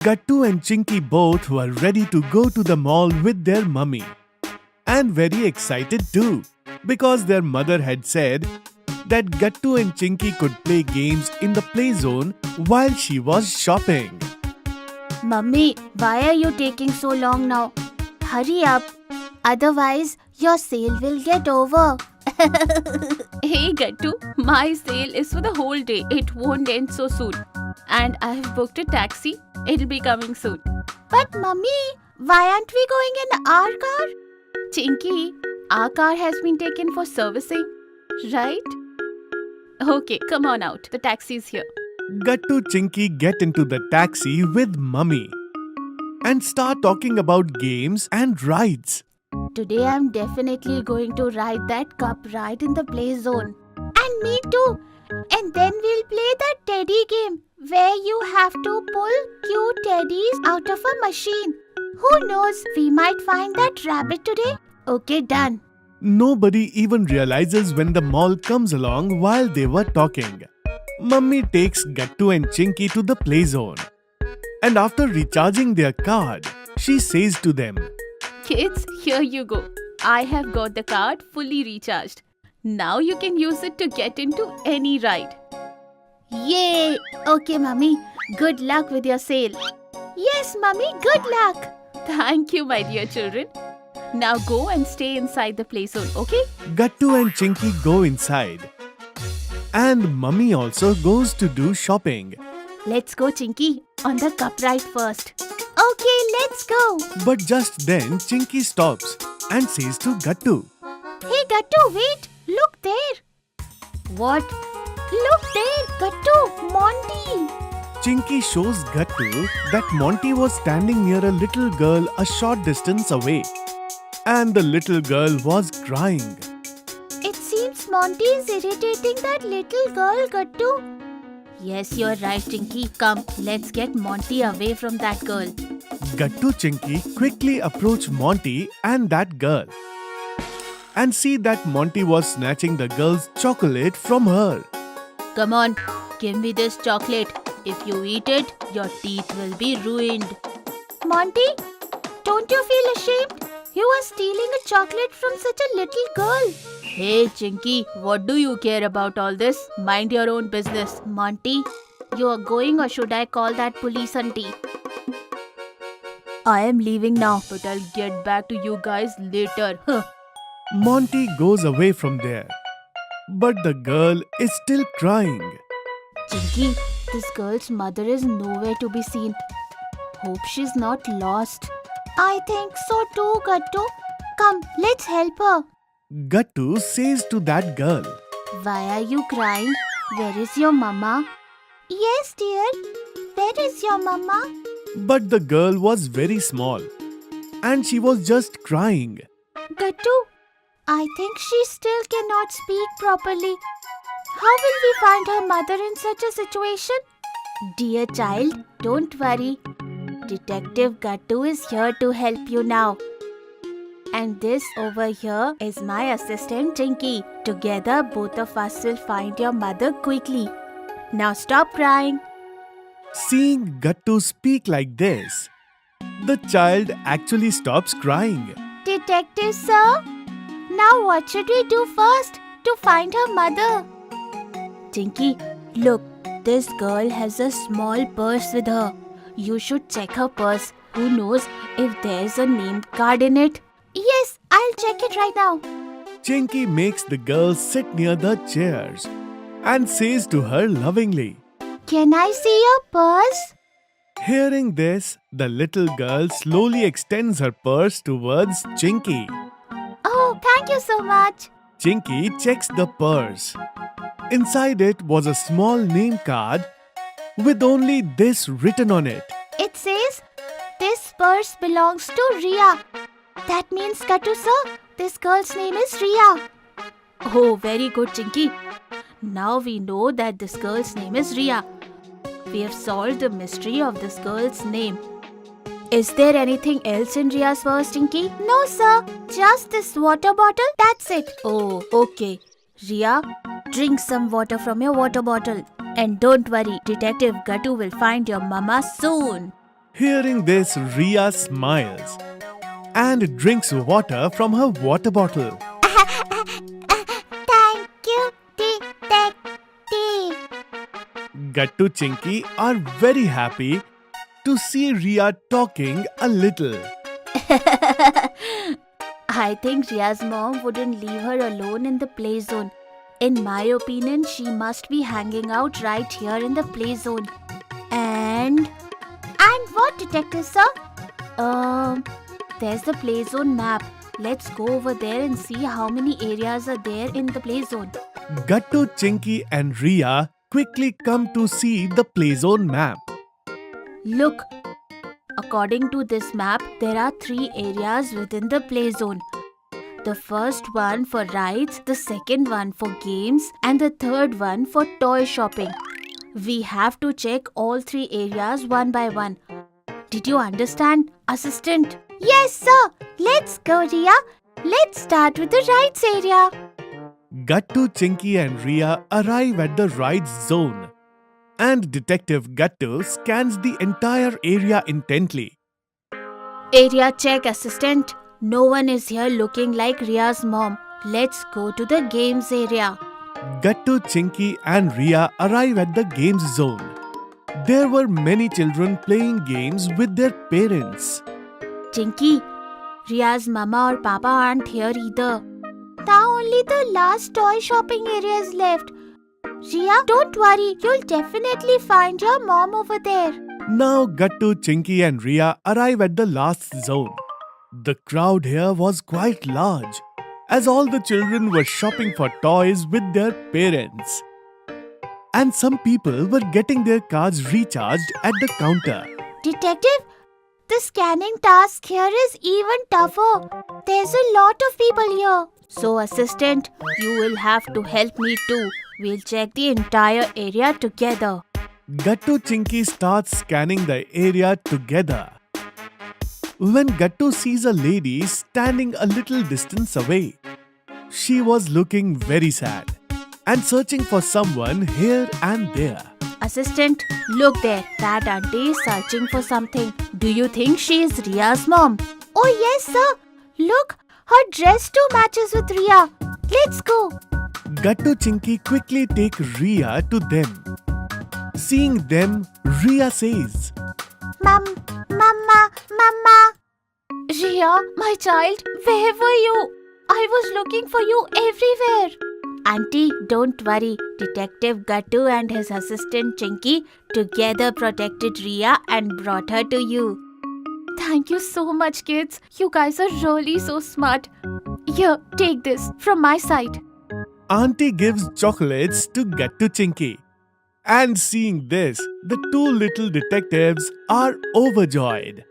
Gattu and Chinky both were ready to go to the mall with their mummy. And very excited too, because their mother had said that Gattu and Chinky could play games in the play zone while she was shopping. Mummy, why are you taking so long now? Hurry up, otherwise your sale will get over. Hey Gattu, my sale is for the whole day. It won't end so soon. And I have booked a taxi. It'll be coming soon. But Mummy, why aren't we going in our car? Chinky, our car has been taken for servicing, right? Okay, come on out. The taxi's here. Gattu Chinky get into the taxi with mummy and start talking about games and rides. Today I'm definitely going to ride that cup ride in the play zone. And me too. And then we'll play that teddy game where you have to pull cute teddies out of a machine. Who knows, we might find that rabbit today. Okay, done. Nobody even realizes when the mall comes along while they were talking. Mummy takes Gattu and Chinky to the play zone. And after recharging their card, she says to them, Kids, here you go. I have got the card fully recharged. Now you can use it to get into any ride. Yay! Okay, Mummy. Good luck with your sale. Yes, Mummy, good luck. Thank you, my dear children. Now go and stay inside the play zone, okay? Gattu and Chinky go inside. And Mummy also goes to do shopping. Let's go, Chinky, on the cup ride first. Okay, let's go. But just then Chinky stops and says to Gattu, Hey, Gattu, wait. Look there. What? Look there, Gattu, Monty. Chinky shows Gattu that Monty was standing near a little girl a short distance away. And the little girl was crying. It seems Monty is irritating that little girl, Gattu. Yes, you're right, Chinky. Come, let's get Monty away from that girl. Gattu Chinky quickly approach Monty and that girl and see that Monty was snatching the girl's chocolate from her. Come on, give me this chocolate. If you eat it, your teeth will be ruined. Monty, don't you feel ashamed? You are stealing a chocolate from such a little girl. Hey, Chinky, what do you care about all this? Mind your own business. Monty, you are going or should I call that police auntie? I am leaving now, but I'll get back to you guys later. Monty goes away from there. But the girl is still crying. Chinky, this girl's mother is nowhere to be seen. Hope she's not lost. I think so too, Gattu. Come, let's help her. Gattu says to that girl, Why are you crying? Where is your mama? Yes, dear. Where is your mama? But the girl was very small and she was just crying. Gattu, I think she still cannot speak properly. How will we find her mother in such a situation? Dear child, don't worry. Detective Gattu is here to help you now. And this over here is my assistant Chinky. Together, both of us will find your mother quickly. Now stop crying. Seeing Gattu speak like this, the child actually stops crying. Detective sir, now what should we do first to find her mother? Chinky, look, this girl has a small purse with her. You should check her purse. Who knows if there's a name card in it? Yes, I'll check it right now. Chinky makes the girl sit near the chairs and says to her lovingly. Can I see your purse? Hearing this, the little girl slowly extends her purse towards Chinky. Oh, thank you so much. Chinky checks the purse. Inside it was a small name card with only this written on it. It says, this purse belongs to Ria. That means, Gattu sir, this girl's name is Ria. Oh, very good, Chinky. Now we know that this girl's name is Ria. We have solved the mystery of this girl's name. Is there anything else in Ria's purse, Chinky? No, sir. Just this water bottle. That's it. Oh, okay. Ria, drink some water from your water bottle. And don't worry, Detective Gattu will find your mama soon. Hearing this, Ria smiles and drinks water from her water bottle. Thank you, detective. Gattu Chinky are very happy to see Ria talking a little. I think Ria's mom wouldn't leave her alone in the play zone. In my opinion, she must be hanging out right here in the play zone. And What, detective sir? there's the play zone map. Let's go over there and see how many areas are there in the play zone. Gattu, Chinky and Ria quickly come to see the play zone map. Look, according to this map, there are 3 areas within the play zone. The first one for rides, the second one for games, and the third one for toy shopping. We have to check all 3 areas one by one. Did you understand, assistant? Yes, sir. Let's go, Ria. Let's start with the rides area. Gattu, Chinky and Ria arrive at the rides zone. And Detective Gattu scans the entire area intently. Area check, assistant. No one is here looking like Ria's mom. Let's go to the games area. Gattu, Chinky and Ria arrive at the games zone. There were many children playing games with their parents. Chinky, Ria's mama or papa aren't here either. Now only the last toy shopping area is left. Ria, don't worry. You'll definitely find your mom over there. Now Gattu, Chinky and Ria arrive at the last zone. The crowd here was quite large, as all the children were shopping for toys with their parents. And some people were getting their cards recharged at the counter. Detective, the scanning task here is even tougher. There's a lot of people here. So, assistant, you will have to help me too. We'll check the entire area together. Gattu, Chinky starts scanning the area together. When Gattu sees a lady standing a little distance away, she was looking very sad and searching for someone here and there. Assistant, look there. That auntie is searching for something. Do you think she is Ria's mom? Oh yes, sir. Look, her dress too matches with Ria. Let's go. Gattu, Chinky quickly take Ria to them. Seeing them, Ria says, Mama. Ria, my child, where were you? I was looking for you everywhere. Auntie, don't worry. Detective Gattu and his assistant Chinky together protected Ria and brought her to you. Thank you so much, kids. You guys are really so smart. Here, take this from my side. Auntie gives chocolates to Gattu, Chinky. And seeing this, the 2 little detectives are overjoyed.